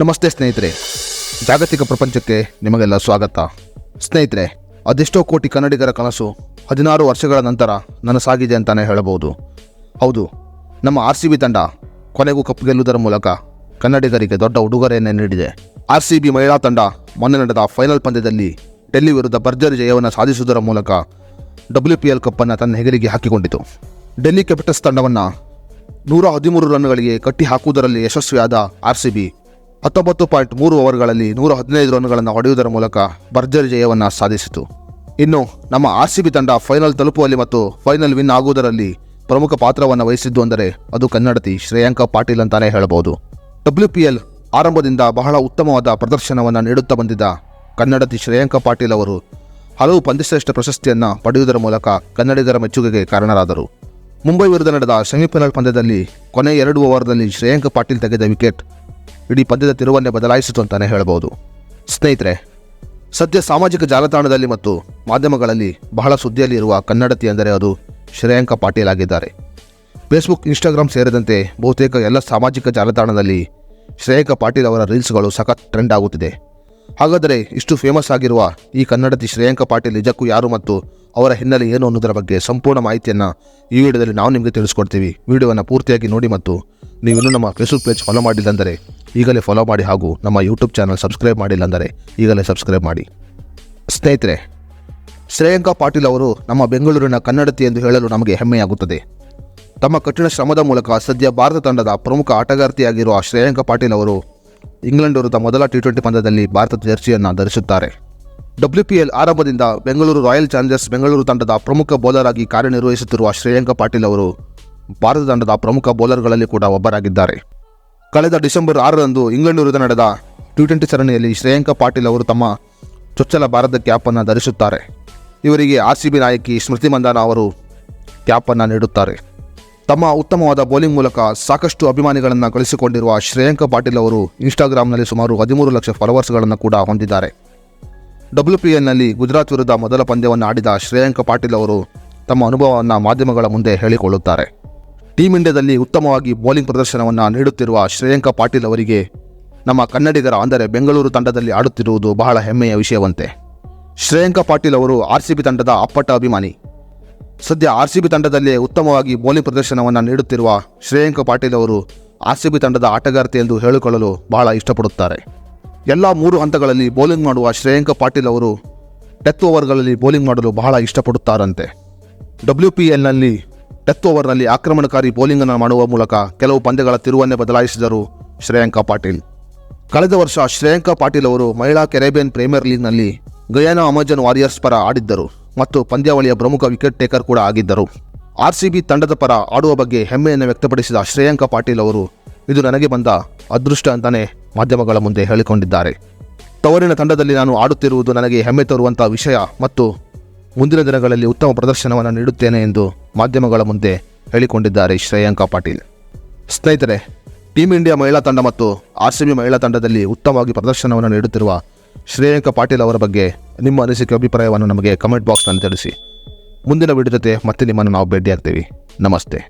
ನಮಸ್ತೆ ಸ್ನೇಹಿತರೆ, ಜಾಗತಿಕ ಪ್ರಪಂಚಕ್ಕೆ ನಿಮಗೆಲ್ಲ ಸ್ವಾಗತ. ಸ್ನೇಹಿತರೆ, ಅದೆಷ್ಟೋ ಕೋಟಿ ಕನ್ನಡಿಗರ ಕನಸು 16 ವರ್ಷಗಳ ನಂತರ ನನಸಾಗಿದೆ ಅಂತಾನೆ ಹೇಳಬಹುದು. ಹೌದು, ನಮ್ಮ RCB ತಂಡ ಕೊನೆಗೂ ಕಪ್ ಗೆಲ್ಲುವುದರ ಮೂಲಕ ಕನ್ನಡಿಗರಿಗೆ ದೊಡ್ಡ ಉಡುಗೊರೆಯನ್ನೇ ನೀಡಿದೆ. RCB ಮಹಿಳಾ ತಂಡ ಮೊನ್ನೆ ನಡೆದ ಫೈನಲ್ ಪಂದ್ಯದಲ್ಲಿ ಡೆಲ್ಲಿ ವಿರುದ್ಧ ಭರ್ಜರಿ ಜಯವನ್ನು ಸಾಧಿಸುವುದರ ಮೂಲಕ WPL ಕಪ್ಪನ್ನು ತನ್ನ ಹೆಗಲಿಗೆ ಹಾಕಿಕೊಂಡಿತು. ಡೆಲ್ಲಿ ಕ್ಯಾಪಿಟಲ್ಸ್ ತಂಡವನ್ನು 113 ರನ್ಗಳಿಗೆ ಕಟ್ಟಿ ಹಾಕುವುದರಲ್ಲಿ ಯಶಸ್ವಿಯಾದ RCB 19.3 ಓವರ್ಗಳಲ್ಲಿ 115 ರನ್ಗಳನ್ನು ಹೊಡೆಯುವುದರ ಮೂಲಕ ಭರ್ಜರಿ ಜಯವನ್ನು ಸಾಧಿಸಿತು. ಇನ್ನು ನಮ್ಮ RCB ತಂಡ ಫೈನಲ್ ತಲುಪುವಲ್ಲಿ ಮತ್ತು ಫೈನಲ್ ವಿನ್ ಆಗುವುದರಲ್ಲಿ ಪ್ರಮುಖ ಪಾತ್ರವನ್ನು ವಹಿಸಿದ್ದು ಅಂದರೆ ಅದು ಕನ್ನಡತಿ ಶ್ರೇಯಾಂಕ ಪಾಟೀಲ್ ಅಂತಾನೆ ಹೇಳಬಹುದು. WPL ಆರಂಭದಿಂದ ಬಹಳ ಉತ್ತಮವಾದ ಪ್ರದರ್ಶನವನ್ನು ನೀಡುತ್ತಾ ಬಂದಿದ್ದ ಕನ್ನಡತಿ ಶ್ರೇಯಾಂಕ ಪಾಟೀಲ್ ಅವರು ಹಲವು ಪಂದ್ಯಶ್ರೇಷ್ಠ ಪ್ರಶಸ್ತಿಯನ್ನು ಪಡೆಯುವುದರ ಮೂಲಕ ಕನ್ನಡಿಗರ ಮೆಚ್ಚುಗೆಗೆ ಕಾರಣರಾದರು. ಮುಂಬೈ ವಿರುದ್ಧ ನಡೆದ ಸೆಮಿಫೈನಲ್ ಪಂದ್ಯದಲ್ಲಿ ಕೊನೆ 2 ಓವರ್ನಲ್ಲಿ ಶ್ರೇಯಾಂಕ ಪಾಟೀಲ್ ತೆಗೆದ ವಿಕೆಟ್ ಇಡೀ ಪಂದ್ಯದ ತಿರುವನ್ನೇ ಬದಲಾಯಿಸಿತು ಅಂತಾನೆ ಹೇಳಬಹುದು. ಸ್ನೇಹಿತರೆ, ಸದ್ಯ ಸಾಮಾಜಿಕ ಜಾಲತಾಣದಲ್ಲಿ ಮತ್ತು ಮಾಧ್ಯಮಗಳಲ್ಲಿ ಬಹಳ ಸುದ್ದಿಯಲ್ಲಿ ಇರುವ ಕನ್ನಡತಿ ಅಂದರೆ ಅದು ಶ್ರೇಯಾಂಕ ಪಾಟೀಲ್ ಆಗಿದ್ದಾರೆ. ಫೇಸ್ಬುಕ್, ಇನ್ಸ್ಟಾಗ್ರಾಮ್ ಸೇರಿದಂತೆ ಬಹುತೇಕ ಎಲ್ಲ ಸಾಮಾಜಿಕ ಜಾಲತಾಣದಲ್ಲಿ ಶ್ರೇಯಾಂಕ ಪಾಟೀಲ್ ಅವರ ರೀಲ್ಸ್ಗಳು ಸಖತ್ ಟ್ರೆಂಡ್ ಆಗುತ್ತಿದೆ. ಹಾಗಾದರೆ ಇಷ್ಟು ಫೇಮಸ್ ಆಗಿರುವ ಈ ಕನ್ನಡತಿ ಶ್ರೇಯಾಂಕ ಪಾಟೀಲ್ ನಿಜಕ್ಕೂ ಯಾರು ಮತ್ತು ಅವರ ಹಿನ್ನೆಲೆ ಏನು ಅನ್ನೋದರ ಬಗ್ಗೆ ಸಂಪೂರ್ಣ ಮಾಹಿತಿಯನ್ನು ಈ ವಿಡಿಯೋದಲ್ಲಿ ನಾವು ನಿಮಗೆ ತಿಳಿಸ್ಕೊಡ್ತೀವಿ. ವಿಡಿಯೋವನ್ನು ಪೂರ್ತಿಯಾಗಿ ನೋಡಿ ಮತ್ತು ನೀವು ಇನ್ನೂ ನಮ್ಮ ಫೇಸ್ಬುಕ್ ಪೇಜ್ ಫಾಲೋ ಮಾಡಿಲ್ಲಂದರೆ ಈಗಲೇ ಫಾಲೋ ಮಾಡಿ ಹಾಗೂ ನಮ್ಮ ಯೂಟ್ಯೂಬ್ ಚಾನಲ್ ಸಬ್ಸ್ಕ್ರೈಬ್ ಮಾಡಿಲ್ಲಂದರೆ ಈಗಲೇ ಸಬ್ಸ್ಕ್ರೈಬ್ ಮಾಡಿ. ಸ್ನೇಹಿತರೆ, ಶ್ರೇಯಾಂಕ ಪಾಟೀಲ್ ಅವರು ನಮ್ಮ ಬೆಂಗಳೂರಿನ ಕನ್ನಡತಿ ಎಂದು ಹೇಳಲು ನಮಗೆ ಹೆಮ್ಮೆಯಾಗುತ್ತದೆ. ತಮ್ಮ ಕಠಿಣ ಶ್ರಮದ ಮೂಲಕ ಸದ್ಯ ಭಾರತ ತಂಡದ ಪ್ರಮುಖ ಆಟಗಾರ್ತಿಯಾಗಿರುವ ಶ್ರೇಯಾಂಕ ಪಾಟೀಲ್ ಅವರು ಇಂಗ್ಲೆಂಡ್ ವಿರುದ್ಧ ಮೊದಲ T20 ಪಂದ್ಯದಲ್ಲಿ ಭಾರತದ ಜೆರ್ಸಿಯನ್ನು ಧರಿಸುತ್ತಾರೆ. WPL ಆರಂಭದಿಂದ ಬೆಂಗಳೂರು ರಾಯಲ್ ಚಾಲೆಂಜರ್ಸ್ ಬೆಂಗಳೂರು ತಂಡದ ಪ್ರಮುಖ ಬೌಲರ್ ಆಗಿ ಕಾರ್ಯನಿರ್ವಹಿಸುತ್ತಿರುವ ಶ್ರೇಯಾಂಕ ಪಾಟೀಲ್ ಅವರು ಭಾರತ ತಂಡದ ಪ್ರಮುಖ ಬೌಲರ್ಗಳಲ್ಲಿ ಕೂಡ ಒಬ್ಬರಾಗಿದ್ದಾರೆ. ಕಳೆದ ಡಿಸೆಂಬರ್ 6ರಂದು ಇಂಗ್ಲೆಂಡ್ ವಿರುದ್ಧ ನಡೆದ T20 ಸರಣಿಯಲ್ಲಿ ಶ್ರೇಯಾಂಕ ಪಾಟೀಲ್ ಅವರು ತಮ್ಮ ಚೊಚ್ಚಲ ಭಾರತ ಕ್ಯಾಪನ್ನು ಧರಿಸುತ್ತಾರೆ. ಇವರಿಗೆ RCB ನಾಯಕಿ ಸ್ಮೃತಿ ಮಂದಾನ ಅವರು ಕ್ಯಾಪನ್ನು ನೀಡುತ್ತಾರೆ. ತಮ್ಮ ಉತ್ತಮವಾದ ಬೌಲಿಂಗ್ ಮೂಲಕ ಸಾಕಷ್ಟು ಅಭಿಮಾನಿಗಳನ್ನು ಗಳಿಸಿಕೊಂಡಿರುವ ಶ್ರೇಯಾಂಕ ಪಾಟೀಲ್ ಅವರು ಇನ್ಸ್ಟಾಗ್ರಾಮ್ನಲ್ಲಿ ಸುಮಾರು 13 ಲಕ್ಷ ಫಾಲೋವರ್ಸ್ಗಳನ್ನು ಕೂಡ ಹೊಂದಿದ್ದಾರೆ. WPLನಲ್ಲಿ ಗುಜರಾತ್ ವಿರುದ್ಧ ಮೊದಲ ಪಂದ್ಯವನ್ನು ಆಡಿದ ಶ್ರೇಯಾಂಕ ಪಾಟೀಲ್ ಅವರು ತಮ್ಮ ಅನುಭವವನ್ನು ಮಾಧ್ಯಮಗಳ ಮುಂದೆ ಹೇಳಿಕೊಳ್ಳುತ್ತಾರೆ. ಟೀಮ್ ಇಂಡಿಯಾದಲ್ಲಿ ಉತ್ತಮವಾಗಿ ಬೌಲಿಂಗ್ ಪ್ರದರ್ಶನವನ್ನು ನೀಡುತ್ತಿರುವ ಶ್ರೇಯಾಂಕ ಪಾಟೀಲ್ ಅವರಿಗೆ ನಮ್ಮ ಕನ್ನಡಿಗರ ಅಂದರೆ ಬೆಂಗಳೂರು ತಂಡದಲ್ಲಿ ಆಡುತ್ತಿರುವುದು ಬಹಳ ಹೆಮ್ಮೆಯ ವಿಷಯವಂತೆ. ಶ್ರೇಯಾಂಕ ಪಾಟೀಲ್ ಅವರು RCB ತಂಡದ ಅಪ್ಪಟ ಅಭಿಮಾನಿ. ಸದ್ಯ RCB ತಂಡದಲ್ಲಿ ಉತ್ತಮವಾಗಿ ಬೌಲಿಂಗ್ ಪ್ರದರ್ಶನವನ್ನು ನೀಡುತ್ತಿರುವ ಶ್ರೇಯಾಂಕ ಪಾಟೀಲ್ ಅವರು RCB ತಂಡದ ಆಟಗಾರ್ತಿ ಎಂದು ಹೇಳಿಕೊಳ್ಳಲು ಬಹಳ ಇಷ್ಟಪಡುತ್ತಾರೆ. ಎಲ್ಲ 3 ಹಂತಗಳಲ್ಲಿ ಬೌಲಿಂಗ್ ಮಾಡುವ ಶ್ರೇಯಾಂಕ ಪಾಟೀಲ್ ಅವರು ಡೆತ್ ಓವರ್ಗಳಲ್ಲಿ ಬೌಲಿಂಗ್ ಮಾಡಲು ಬಹಳ ಇಷ್ಟಪಡುತ್ತಾರಂತೆ. WPLನಲ್ಲಿ ಡೆತ್ ಓವರ್ನಲ್ಲಿ ಆಕ್ರಮಣಕಾರಿ ಬೌಲಿಂಗನ್ನು ಮಾಡುವ ಮೂಲಕ ಕೆಲವು ಪಂದ್ಯಗಳ ತಿರುವನ್ನೇ ಬದಲಾಯಿಸಿದರು ಶ್ರೇಯಾಂಕ ಪಾಟೀಲ್. ಕಳೆದ ವರ್ಷ ಶ್ರೇಯಾಂಕ ಪಾಟೀಲ್ ಅವರು ಮಹಿಳಾ ಕೆರೆಬಿಯನ್ ಪ್ರೀಮಿಯರ್ ಲೀಗ್ನಲ್ಲಿ ಗಯಾನಾ ಅಮೆಜಾನ್ ವಾರಿಯರ್ಸ್ ಪರ ಆಡಿದ್ದರು ಮತ್ತು ಪಂದ್ಯಾವಳಿಯ ಪ್ರಮುಖ ವಿಕೆಟ್ ಟೇಕರ್ ಕೂಡ ಆಗಿದ್ದರು. RCB ತಂಡದ ಪರ ಆಡುವ ಬಗ್ಗೆ ಹೆಮ್ಮೆಯನ್ನು ವ್ಯಕ್ತಪಡಿಸಿದ ಶ್ರೇಯಾಂಕ ಪಾಟೀಲ್ ಅವರು ಇದು ನನಗೆ ಬಂದ ಅದೃಷ್ಟ ಅಂತಾನೆ ಮಾಧ್ಯಮಗಳ ಮುಂದೆ ಹೇಳಿಕೊಂಡಿದ್ದಾರೆ. ತವರಿನ ತಂಡದಲ್ಲಿ ನಾನು ಆಡುತ್ತಿರುವುದು ನನಗೆ ಹೆಮ್ಮೆ ತರುವಂಥ ವಿಷಯ ಮತ್ತು ಮುಂದಿನ ದಿನಗಳಲ್ಲಿ ಉತ್ತಮ ಪ್ರದರ್ಶನವನ್ನು ನೀಡುತ್ತೇನೆ ಎಂದು ಮಾಧ್ಯಮಗಳ ಮುಂದೆ ಹೇಳಿಕೊಂಡಿದ್ದಾರೆ ಶ್ರೇಯಾಂಕ ಪಾಟೀಲ್. ಸ್ನೇಹಿತರೆ, ಟೀಮ್ ಇಂಡಿಯಾ ಮಹಿಳಾ ತಂಡ ಮತ್ತು RCB ಮಹಿಳಾ ತಂಡದಲ್ಲಿ ಉತ್ತಮವಾಗಿ ಪ್ರದರ್ಶನವನ್ನು ನೀಡುತ್ತಿರುವ ಶ್ರೇಯಾಂಕ ಪಾಟೀಲ್ ಅವರ ಬಗ್ಗೆ ನಿಮ್ಮ ಅನಿಸಿಕೆ ಅಭಿಪ್ರಾಯವನ್ನು ನಮಗೆ ಕಮೆಂಟ್ ಬಾಕ್ಸ್ನಲ್ಲಿ ತಿಳಿಸಿ. ಮುಂದಿನ ವಿಡಿಯೋ ಜೊತೆ ಮತ್ತೆ ನಿಮ್ಮನ್ನು ನಾವು ಭೇಟಿಯಾಗ್ತೀವಿ. ನಮಸ್ತೆ.